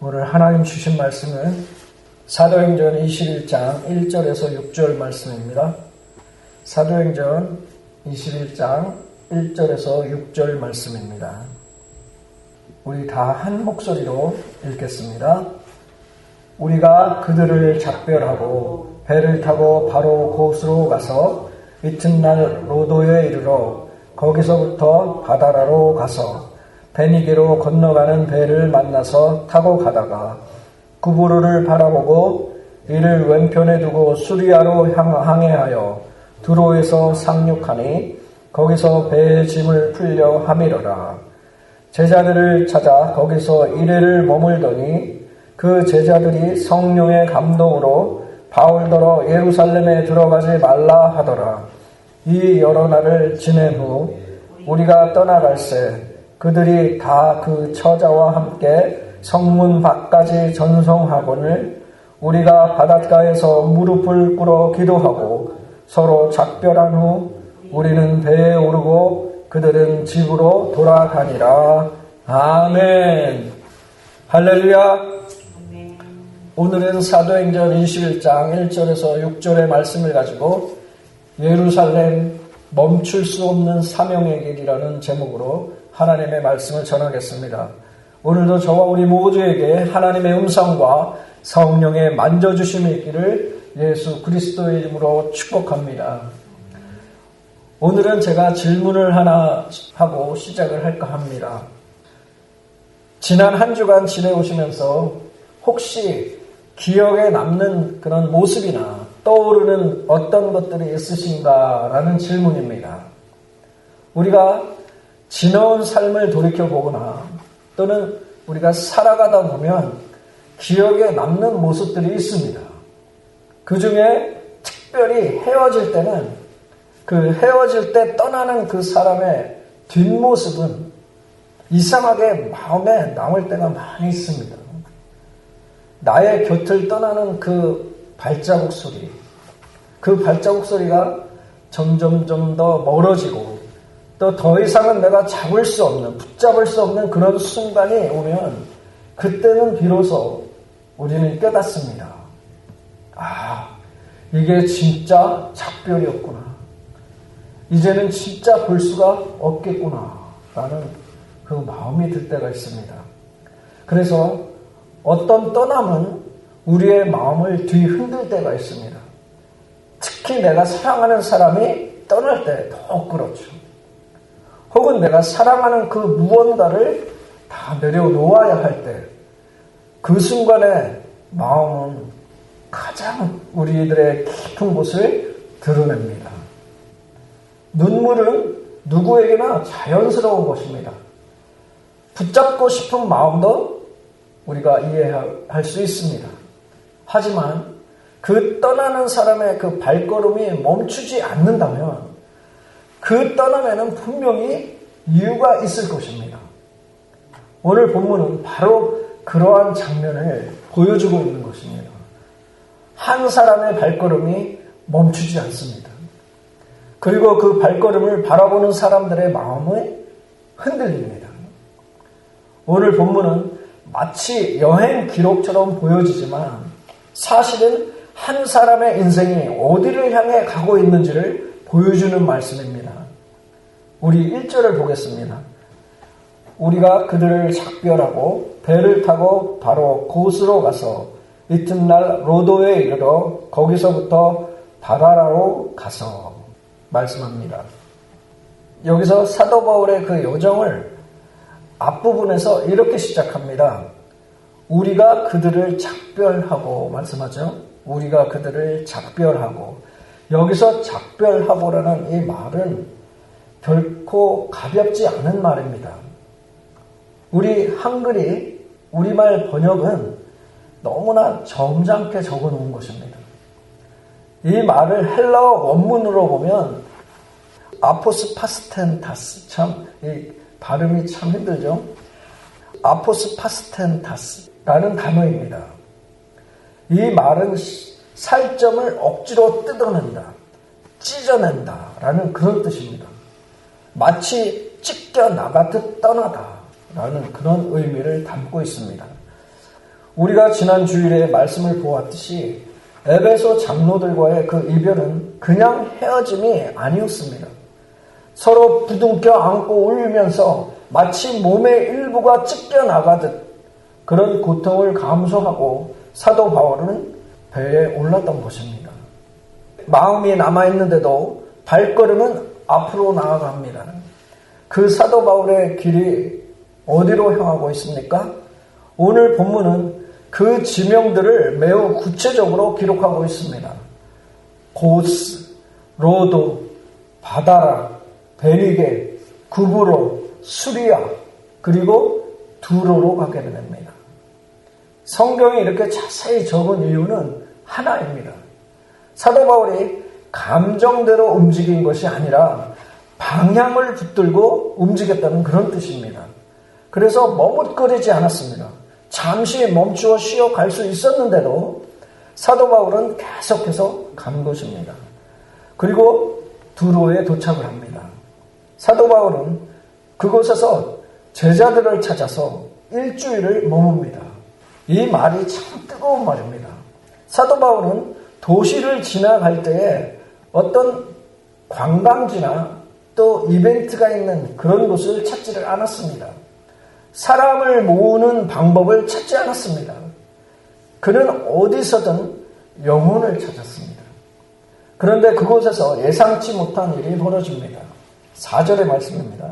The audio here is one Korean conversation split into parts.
오늘 하나님 주신 말씀은 사도행전 21장 1절에서 6절 말씀입니다. 사도행전 21장 1절에서 6절 말씀입니다. 우리 다 한 목소리로 읽겠습니다. 우리가 그들을 작별하고 배를 타고 바로 곳으로 가서 이튿날 로도에 이르러 거기서부터 바다라로 가서 베니게로 건너가는 배를 만나서 타고 가다가 구부로를 바라보고 이를 왼편에 두고 수리아로 항해하여 두로에서 상륙하니 거기서 배의 짐을 풀려 하미러라. 제자들을 찾아 거기서 이래를 머물더니 그 제자들이 성령의 감동으로 바울더러 예루살렘에 들어가지 말라 하더라. 이 여러 날을 지낸 후 우리가 떠나갈새 그들이 다 그 처자와 함께 성문 밖까지 전송하거늘 우리가 바닷가에서 무릎을 꿇어 기도하고 서로 작별한 후 우리는 배에 오르고 그들은 집으로 돌아가니라. 아멘. 할렐루야. 오늘은 사도행전 21장 1절에서 6절의 말씀을 가지고 예루살렘 멈출 수 없는 사명의 길이라는 제목으로 하나님의 말씀을 전하겠습니다. 오늘도 저와 우리 모두에게 하나님의 음성과 성령의 만져주심이 있기를 예수 그리스도의 이름으로 축복합니다. 오늘은 제가 질문을 하나 하고 시작을 할까 합니다. 지난 한 주간 지내오시면서 혹시 기억에 남는 그런 모습이나 떠오르는 어떤 것들이 있으신가라는 질문입니다. 우리가 지나온 삶을 돌이켜보거나 또는 우리가 살아가다 보면 기억에 남는 모습들이 있습니다. 그 중에 특별히 헤어질 때는 그 헤어질 때 떠나는 그 사람의 뒷모습은 이상하게 마음에 남을 때가 많이 있습니다. 나의 곁을 떠나는 그 발자국 소리, 그 발자국 소리가 점점 더 멀어지고 또 더 이상은 내가 잡을 수 없는, 붙잡을 수 없는 그런 순간이 오면 그때는 비로소 우리는 깨닫습니다. 아, 이게 진짜 작별이었구나. 이제는 진짜 볼 수가 없겠구나 라는 그 마음이 들 때가 있습니다. 그래서 어떤 떠남은 우리의 마음을 뒤흔들 때가 있습니다. 특히 내가 사랑하는 사람이 떠날 때 더 그렇죠. 혹은 내가 사랑하는 그 무언가를 다 내려놓아야 할 때 그 순간에 마음은 가장 우리들의 깊은 곳을 드러냅니다. 눈물은 누구에게나 자연스러운 것입니다. 붙잡고 싶은 마음도 우리가 이해할 수 있습니다. 하지만 그 떠나는 사람의 그 발걸음이 멈추지 않는다면 그 떠남에는 분명히 이유가 있을 것입니다. 오늘 본문은 바로 그러한 장면을 보여주고 있는 것입니다. 한 사람의 발걸음이 멈추지 않습니다. 그리고 그 발걸음을 바라보는 사람들의 마음이 흔들립니다. 오늘 본문은 마치 여행 기록처럼 보여지지만 사실은 한 사람의 인생이 어디를 향해 가고 있는지를 보여주는 말씀입니다. 우리 1절을 보겠습니다. 우리가 그들을 작별하고 배를 타고 바로 곳으로 가서 이튿날 로도에 이르러 거기서부터 바다라로 가서 말씀합니다. 여기서 사도 바울의 그 여정을 앞부분에서 이렇게 시작합니다. 우리가 그들을 작별하고 말씀하죠. 우리가 그들을 작별하고 여기서 작별하고라는 이 말은 결코 가볍지 않은 말입니다. 우리 한글이 우리말 번역은 너무나 점잖게 적어놓은 것입니다. 이 말을 헬라어 원문으로 보면 아포스파스텐타스, 참 이 발음이 참 힘들죠. 아포스파스텐타스라는 단어입니다. 이 말은 살점을 억지로 뜯어낸다, 찢어낸다라는 그런 뜻입니다. 마치 찢겨 나가듯 떠나다라는 그런 의미를 담고 있습니다. 우리가 지난 주일에 말씀을 보았듯이 에베소 장로들과의 그 이별은 그냥 헤어짐이 아니었습니다. 서로 부둥켜 안고 울면서 마치 몸의 일부가 찢겨나가듯 그런 고통을 감수하고 사도 바울은 배에 올랐던 것입니다. 마음이 남아있는데도 발걸음은 앞으로 나아갑니다. 그 사도 바울의 길이 어디로 향하고 있습니까? 오늘 본문은 그 지명들을 매우 구체적으로 기록하고 있습니다. 고스, 로도, 바다라, 베리게, 구브로, 수리아, 그리고 두로로 가게 됩니다. 성경이 이렇게 자세히 적은 이유는 하나입니다. 사도 바울이 감정대로 움직인 것이 아니라 방향을 붙들고 움직였다는 그런 뜻입니다. 그래서 머뭇거리지 않았습니다. 잠시 멈추어 쉬어 갈 수 있었는데도 사도 바울은 계속해서 간 것입니다. 그리고 두로에 도착을 합니다. 사도 바울은 그곳에서 제자들을 찾아서 일주일을 머뭅니다. 이 말이 참 뜨거운 말입니다. 사도 바울은 도시를 지나갈 때에 어떤 관광지나 또 이벤트가 있는 그런 곳을 찾지를 않았습니다. 사람을 모으는 방법을 찾지 않았습니다. 그는 어디서든 영혼을 찾았습니다. 그런데 그곳에서 예상치 못한 일이 벌어집니다. 4절의 말씀입니다.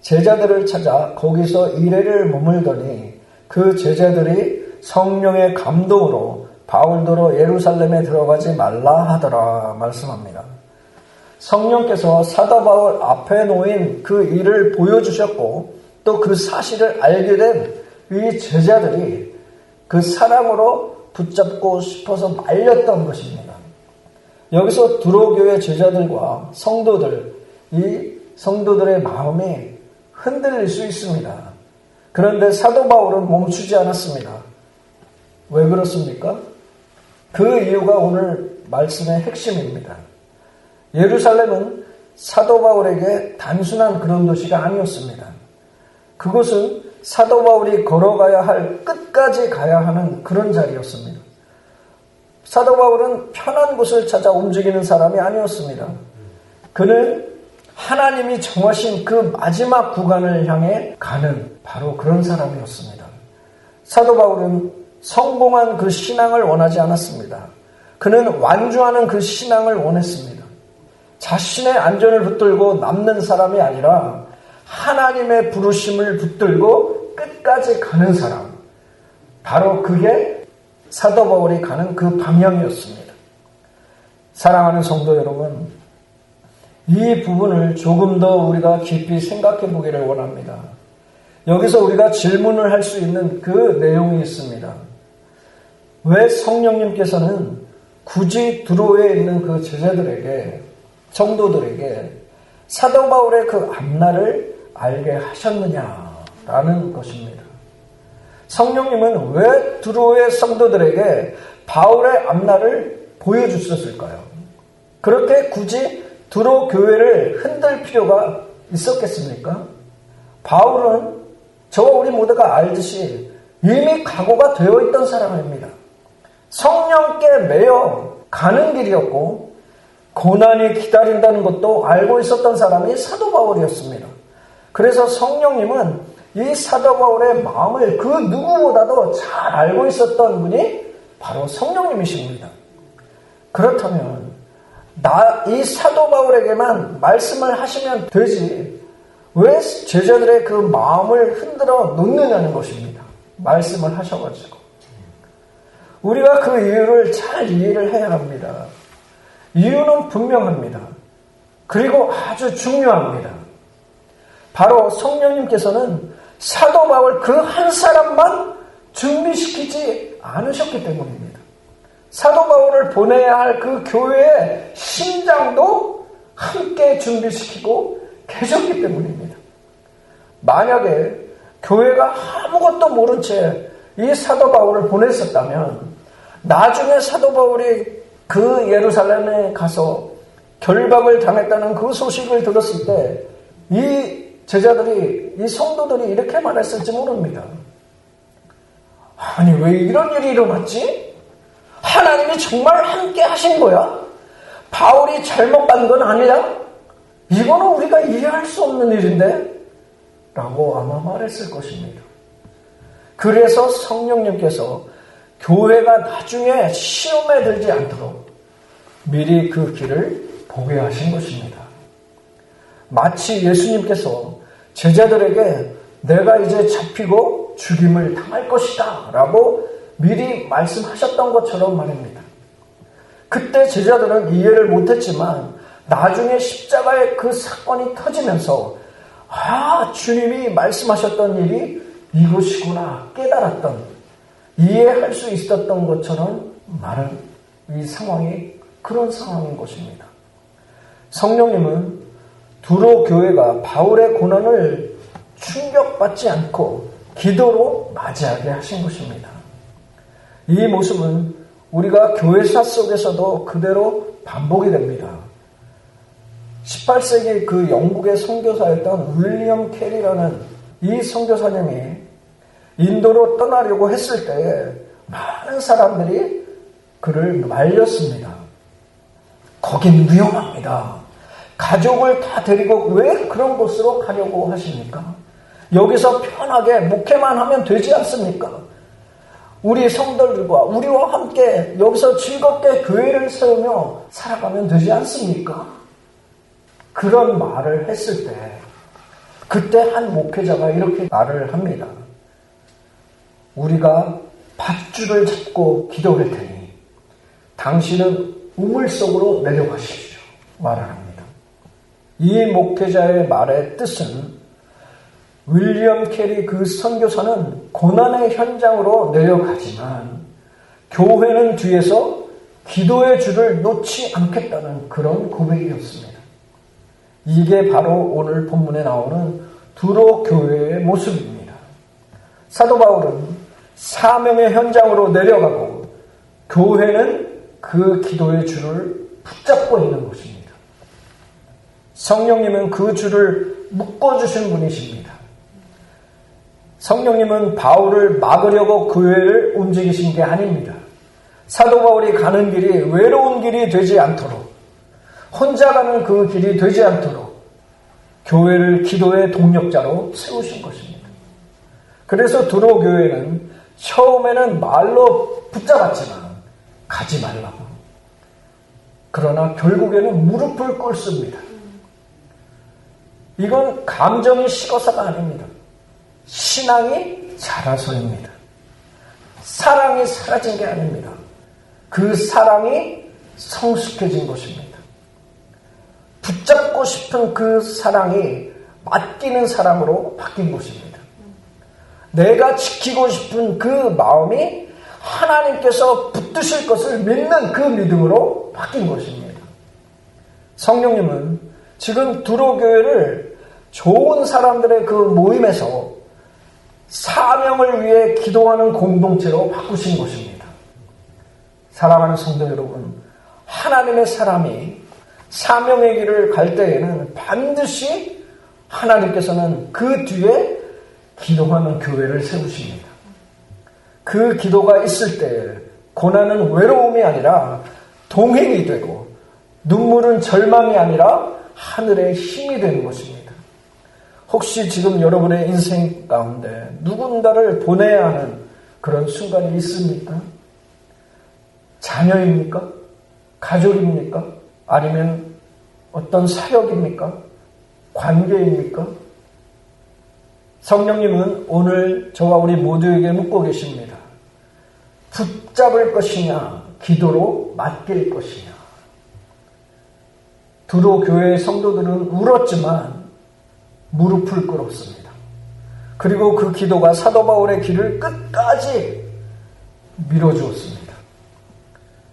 제자들을 찾아 거기서 이래를 머물더니 그 제자들이 성령의 감동으로 바울더러 예루살렘에 들어가지 말라 하더라 말씀합니다. 성령께서 사도 바울 앞에 놓인 그 일을 보여주셨고 또 그 사실을 알게 된 이 제자들이 그 사랑으로 붙잡고 싶어서 말렸던 것입니다. 여기서 두로교회 제자들과 성도들, 이 성도들의 마음이 흔들릴 수 있습니다. 그런데 사도 바울은 멈추지 않았습니다. 왜 그렇습니까? 그 이유가 오늘 말씀의 핵심입니다. 예루살렘은 사도 바울에게 단순한 그런 도시가 아니었습니다. 그곳은 사도 바울이 걸어가야 할 끝까지 가야 하는 그런 자리였습니다. 사도 바울은 편한 곳을 찾아 움직이는 사람이 아니었습니다. 그는 하나님이 정하신 그 마지막 구간을 향해 가는 바로 그런 사람이었습니다. 사도 바울은 성공한 그 신앙을 원하지 않았습니다. 그는 완주하는 그 신앙을 원했습니다. 자신의 안전을 붙들고 남는 사람이 아니라 하나님의 부르심을 붙들고 끝까지 가는 사람. 바로 그게 사도 바울이 가는 그 방향이었습니다. 사랑하는 성도 여러분, 이 부분을 조금 더 우리가 깊이 생각해 보기를 원합니다. 여기서 우리가 질문을 할 수 있는 그 내용이 있습니다. 왜 성령님께서는 굳이 두로에 있는 그 제자들에게, 성도들에게 사도 바울의 그 앞날을 알게 하셨느냐라는 것입니다. 성령님은 왜 두로의 성도들에게 바울의 앞날을 보여주셨을까요? 그렇게 굳이 두로 교회를 흔들 필요가 있었겠습니까? 바울은 저와 우리 모두가 알듯이 이미 각오가 되어 있던 사람입니다. 성령께 매여 가는 길이었고 고난이 기다린다는 것도 알고 있었던 사람이 사도 바울이었습니다. 그래서 성령님은 이 사도 바울의 마음을 그 누구보다도 잘 알고 있었던 분이 바로 성령님이십니다. 그렇다면 이 사도 바울에게만 말씀을 하시면 되지 왜 제자들의 그 마음을 흔들어 놓느냐는 것입니다. 말씀을 하셔가지고 우리가 그 이유를 잘 이해를 해야 합니다. 이유는 분명합니다. 그리고 아주 중요합니다. 바로 성령님께서는 사도 바울 그 한 사람만 준비시키지 않으셨기 때문입니다. 사도 바울을 보내야 할 그 교회의 심장도 함께 준비시키고 계셨기 때문입니다. 만약에 교회가 아무것도 모른 채 이 사도 바울을 보냈었다면 나중에 사도 바울이 그 예루살렘에 가서 결박을 당했다는 그 소식을 들었을 때 이 제자들이, 이 성도들이 이렇게 말했을지 모릅니다. 아니 왜 이런 일이 일어났지? 하나님이 정말 함께 하신 거야? 바울이 잘못 간 건 아니야? 이거는 우리가 이해할 수 없는 일인데? 라고 아마 말했을 것입니다. 그래서 성령님께서 교회가 나중에 시험에 들지 않도록 미리 그 길을 보게 하신 것입니다. 마치 예수님께서 제자들에게 내가 이제 잡히고 죽임을 당할 것이다 라고 미리 말씀하셨던 것처럼 말입니다. 그때 제자들은 이해를 못했지만 나중에 십자가의 그 사건이 터지면서 주님이 말씀하셨던 일이 이것이구나 깨달았던, 이해할 수 있었던 것처럼 말은 이 상황이 그런 상황인 것입니다. 성령님은 두로 교회가 바울의 고난을 충격받지 않고 기도로 맞이하게 하신 것입니다. 이 모습은 우리가 교회사 속에서도 그대로 반복이 됩니다. 18세기 그 영국의 선교사였던 윌리엄 캐리라는 이 선교사님이 인도로 떠나려고 했을 때에 많은 사람들이 그를 말렸습니다. 거긴 위험합니다. 가족을 다 데리고 왜 그런 곳으로 가려고 하십니까? 여기서 편하게 목회만 하면 되지 않습니까? 우리 성도들과 우리와 함께 여기서 즐겁게 교회를 세우며 살아가면 되지 않습니까? 그런 말을 했을 때 그때 한 목회자가 이렇게 말을 합니다. 우리가 밧줄을 잡고 기도할 테니 당신은 우물 속으로 내려가십시오. 말을 합니다. 이 목회자의 말의 뜻은 윌리엄 캐리 그 선교사는 고난의 현장으로 내려가지만 교회는 뒤에서 기도의 줄을 놓지 않겠다는 그런 고백이었습니다. 이게 바로 오늘 본문에 나오는 두로 교회의 모습입니다. 사도 바울은 사명의 현장으로 내려가고 교회는 그 기도의 줄을 붙잡고 있는 것입니다. 성령님은 그 줄을 묶어주신 분이십니다. 성령님은 바울을 막으려고 교회를 움직이신 게 아닙니다. 사도 바울이 가는 길이 외로운 길이 되지 않도록, 혼자 가는 그 길이 되지 않도록 교회를 기도의 동력자로 세우신 것입니다. 그래서 두로 교회는 처음에는 말로 붙잡았지만 가지 말라고. 그러나 결국에는 무릎을 꿇습니다. 이건 감정이 식어서가 아닙니다. 신앙이 자라서입니다. 사랑이 사라진 게 아닙니다. 그 사랑이 성숙해진 것입니다. 붙잡고 싶은 그 사랑이 맡기는 사랑으로 바뀐 것입니다. 내가 지키고 싶은 그 마음이 하나님께서 붙드실 것을 믿는 그 믿음으로 바뀐 것입니다. 성령님은 지금 두로 교회를 좋은 사람들의 그 모임에서 사명을 위해 기도하는 공동체로 바꾸신 것입니다. 사랑하는 성도 여러분, 하나님의 사람이 사명의 길을 갈 때에는 반드시 하나님께서는 그 뒤에 기도하는 교회를 세우십니다. 그 기도가 있을 때 고난은 외로움이 아니라 동행이 되고 눈물은 절망이 아니라 하늘의 힘이 되는 것입니다. 혹시 지금 여러분의 인생 가운데 누군가를 보내야 하는 그런 순간이 있습니까? 자녀입니까? 가족입니까? 아니면 어떤 사역입니까? 관계입니까? 성령님은 오늘 저와 우리 모두에게 묻고 계십니다. 붙잡을 것이냐, 기도로 맡길 것이냐. 두로 교회의 성도들은 울었지만 무릎을 꿇었습니다. 그리고 그 기도가 사도 바울의 길을 끝까지 밀어주었습니다.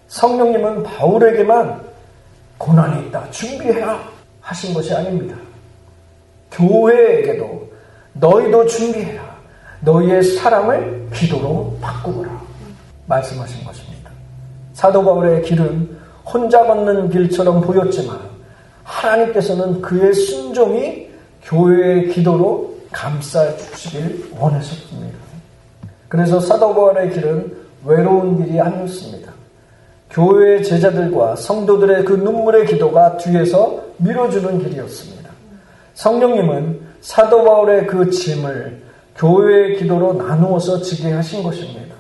성령님은 바울에게만 고난이 있다, 준비해라 하신 것이 아닙니다. 교회에게도 너희도 준비해라, 너희의 사랑을 기도로 바꾸거라 말씀하신 것입니다. 사도 바울의 길은 혼자 걷는 길처럼 보였지만 하나님께서는 그의 순종이 교회의 기도로 감싸주시길 원하셨습니다. 그래서 사도 바울의 길은 외로운 길이 아니었습니다. 교회의 제자들과 성도들의 그 눈물의 기도가 뒤에서 밀어주는 길이었습니다. 성령님은 사도 바울의 그 짐을 교회의 기도로 나누어서 지게 하신 것입니다.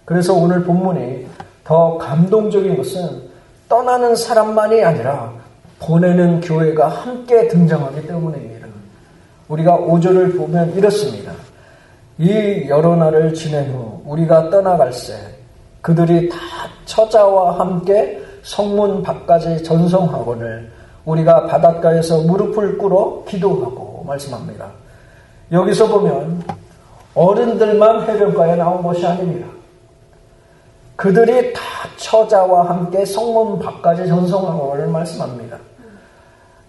그래서 오늘 본문이 더 감동적인 것은 떠나는 사람만이 아니라 보내는 교회가 함께 등장하기 때문입니다. 우리가 5절을 보면 이렇습니다. 이 여러 날을 지낸 후 우리가 떠나갈새 그들이 다 처자와 함께 성문 밖까지 전송하거늘 우리가 바닷가에서 무릎을 꿇어 기도하고 말씀합니다. 여기서 보면 어른들만 해변가에 나온 것이 아닙니다. 그들이 다 처자와 함께 성문 밖까지 전송하고를 말씀합니다.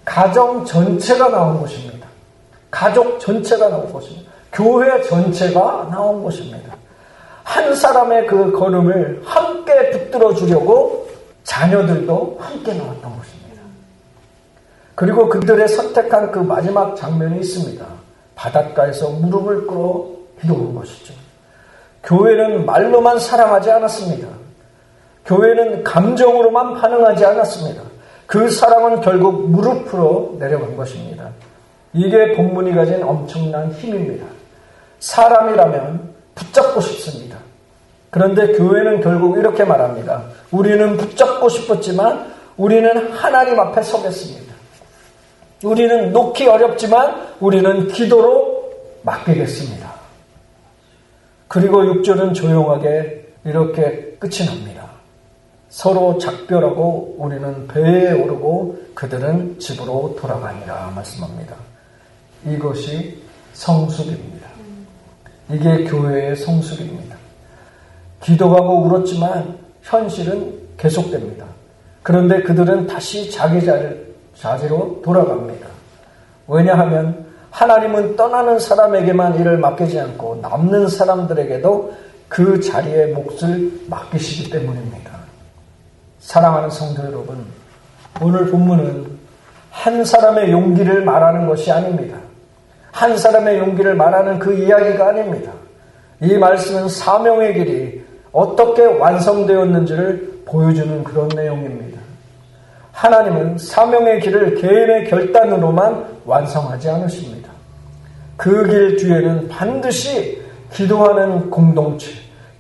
가정 전체가 나온 것입니다. 가족 전체가 나온 것입니다. 교회 전체가 나온 것입니다. 한 사람의 그 걸음을 함께 붙들어 주려고 자녀들도 함께 나왔던 것입니다. 그리고 그들의 선택한 그 마지막 장면이 있습니다. 바닷가에서 무릎을 꿇어 기도한 것이죠. 교회는 말로만 사랑하지 않았습니다. 교회는 감정으로만 반응하지 않았습니다. 그 사랑은 결국 무릎으로 내려간 것입니다. 이게 본문이 가진 엄청난 힘입니다. 사람이라면 붙잡고 싶습니다. 그런데 교회는 결국 이렇게 말합니다. 우리는 붙잡고 싶었지만 우리는 하나님 앞에 서겠습니다. 우리는 놓기 어렵지만 우리는 기도로 맡기겠습니다. 그리고 6절은 조용하게 이렇게 끝이 납니다. 서로 작별하고 우리는 배에 오르고 그들은 집으로 돌아가니라 말씀합니다. 이것이 성숙입니다. 이게 교회의 성숙입니다. 기도하고 울었지만 현실은 계속됩니다. 그런데 그들은 다시 자기 자리로 돌아갑니다. 왜냐하면 하나님은 떠나는 사람에게만 일을 맡기지 않고 남는 사람들에게도 그 자리에 몫을 맡기시기 때문입니다. 사랑하는 성도 여러분, 오늘 본문은 한 사람의 용기를 말하는 것이 아닙니다. 한 사람의 용기를 말하는 그 이야기가 아닙니다. 이 말씀은 사명의 길이 어떻게 완성되었는지를 보여주는 그런 내용입니다. 하나님은 사명의 길을 개인의 결단으로만 완성하지 않으십니다. 그 길 뒤에는 반드시 기도하는 공동체,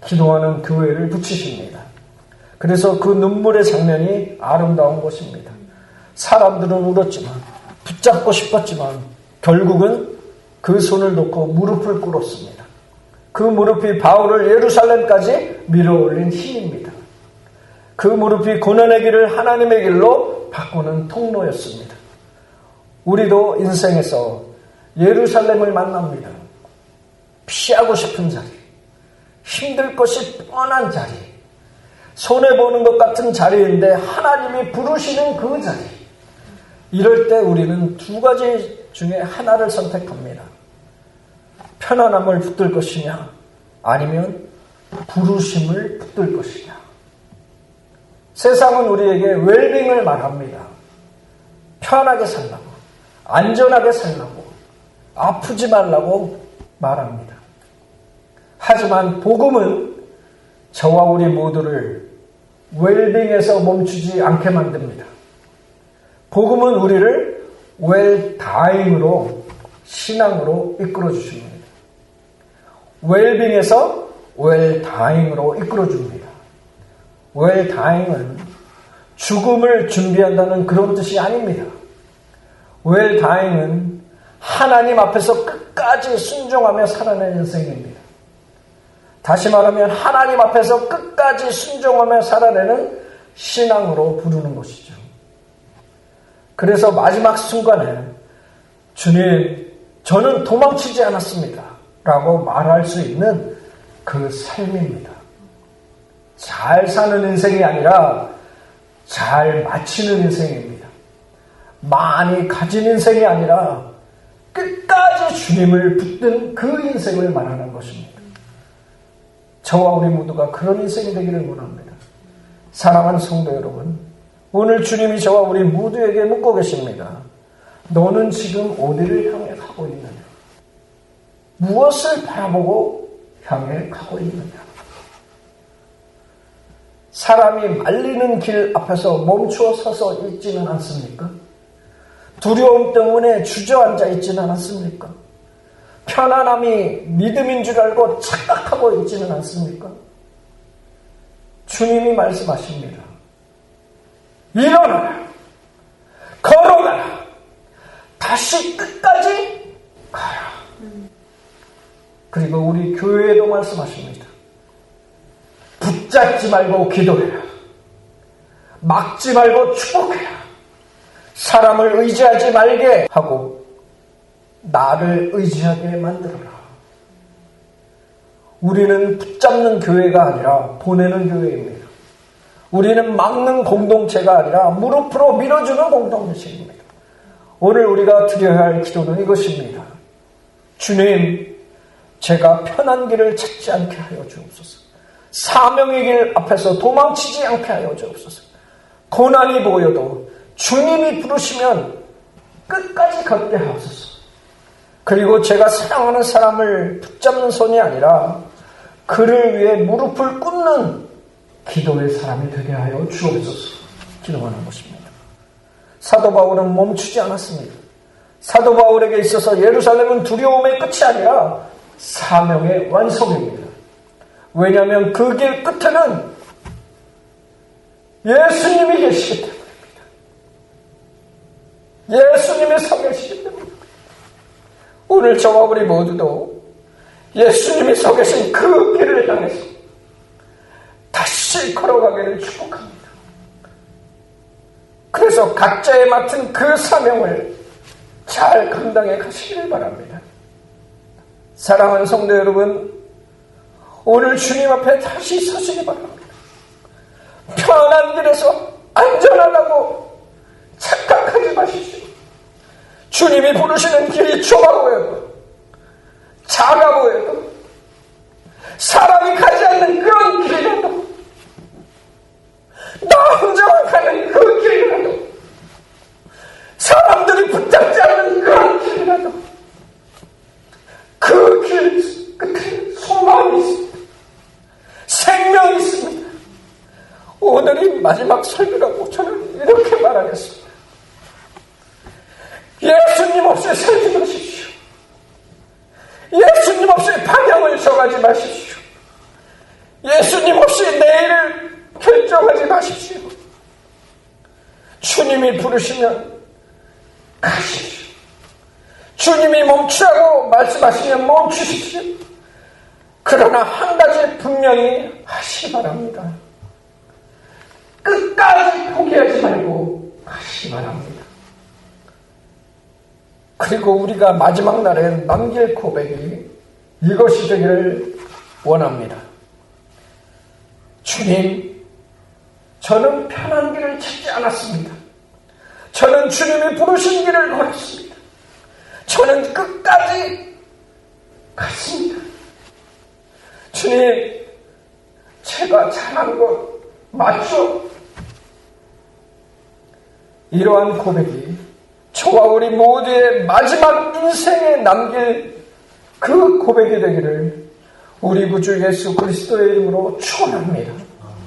기도하는 교회를 붙이십니다. 그래서 그 눈물의 장면이 아름다운 것입니다. 사람들은 울었지만, 붙잡고 싶었지만 결국은 그 손을 놓고 무릎을 꿇었습니다. 그 무릎이 바울을 예루살렘까지 밀어올린 힘입니다. 그 무릎이 고난의 길을 하나님의 길로 바꾸는 통로였습니다. 우리도 인생에서 예루살렘을 만납니다. 피하고 싶은 자리, 힘들 것이 뻔한 자리, 손해보는 것 같은 자리인데 하나님이 부르시는 그 자리. 이럴 때 우리는 두 가지 중에 하나를 선택합니다. 편안함을 붙들 것이냐 아니면 부르심을 붙들 것이냐. 세상은 우리에게 웰빙을 말합니다. 편하게 살라고, 안전하게 살라고, 아프지 말라고 말합니다. 하지만 복음은 저와 우리 모두를 웰빙에서 멈추지 않게 만듭니다. 복음은 우리를 웰다잉으로, 신앙으로 이끌어 주십니다. 웰빙에서 웰다잉으로 이끌어 줍니다. 웰다잉은 죽음을 준비한다는 그런 뜻이 아닙니다. 웰다잉은 하나님 앞에서 끝까지 순종하며 살아내는 인생입니다. 다시 말하면 하나님 앞에서 끝까지 순종하며 살아내는 신앙으로 부르는 것이죠. 그래서 마지막 순간에 주님, 저는 도망치지 않았습니다 라고 말할 수 있는 그 삶입니다. 잘 사는 인생이 아니라 잘 마치는 인생입니다. 많이 가진 인생이 아니라 끝까지 주님을 붙든 그 인생을 말하는 것입니다. 저와 우리 모두가 그런 인생이 되기를 원합니다. 사랑하는 성도 여러분, 오늘 주님이 저와 우리 모두에게 묻고 계십니다. 너는 지금 어디를 향해 가고 있느냐? 무엇을 바라보고 향해 가고 있느냐? 사람이 말리는 길 앞에서 멈추어 서서 있지는 않습니까? 두려움 때문에 주저앉아 있지는 않습니까? 편안함이 믿음인 줄 알고 착각하고 있지는 않습니까? 주님이 말씀하십니다. 일어나라, 걸어가라, 다시 끝까지 가라. 그리고 우리 교회에도 말씀하십니다. 붙잡지 말고 기도해라. 막지 말고 축복해라. 사람을 의지하지 말게 하고 나를 의지하게 만들어라. 우리는 붙잡는 교회가 아니라 보내는 교회입니다. 우리는 막는 공동체가 아니라 무릎으로 밀어주는 공동체입니다. 오늘 우리가 드려야 할 기도는 이것입니다. 주님, 제가 편한 길을 찾지 않게 하여 주옵소서. 사명의 길 앞에서 도망치지 않게 하여 주옵소서. 고난이 보여도 주님이 부르시면 끝까지 걷게 하옵소서. 그리고 제가 사랑하는 사람을 붙잡는 손이 아니라 그를 위해 무릎을 꿇는 기도의 사람이 되게 하여 주옵소서. 기도하는 것입니다. 사도 바울은 멈추지 않았습니다. 사도 바울에게 있어서 예루살렘은 두려움의 끝이 아니라 사명의 완성입니다. 왜냐하면 그 길 끝에는 예수님이 계시기 때문입니다. 예수님이 서 계시기 때문입니다. 오늘 저와 우리 모두도 예수님이 서 계신 그 길을 향해서 다시 걸어가기를 축복합니다. 그래서 각자에 맡은 그 사명을 잘 감당해 가시기를 바랍니다. 사랑하는 성도 여러분, 오늘 주님 앞에 다시 서시기 바랍니다. 편한 길에서 안전하다고 착각하지 마십시오. 주님이 부르시는 길이 좁아 보여도, 작아 보여도, 사람이 가지 않는 그런 길이라도, 나 혼자만 가는 그 길이라도, 사람들이 붙잡지 않는 그런 길이라도, 그 길 끝에 소망이 있습니다. 생명이 있습니다. 오늘이 마지막 설교라고 저는 이렇게 말하겠습니다. 예수님 없이 살지 마십시오. 예수님 없이 방향을 정하지 마십시오. 예수님 없이 내일을 결정하지 마십시오. 주님이 부르시면 가십시오. 주님이 멈추라고 말씀하시면 멈추십시오. 그러나 한 가지 분명히 하시기 바랍니다. 끝까지 포기하지 말고 하시기 바랍니다. 그리고 우리가 마지막 날에 남길 고백이 이것이 되기를 원합니다. 주님, 저는 편한 길을 찾지 않았습니다. 저는 주님이 부르신 길을 걸었습니다. 저는 끝까지 갔습니다. 주님, 제가 잘한 것 맞죠? 이러한 고백이 저와 우리 모두의 마지막 인생에 남길 그 고백이 되기를 우리 구주 예수 그리스도의 이름으로 축원합니다.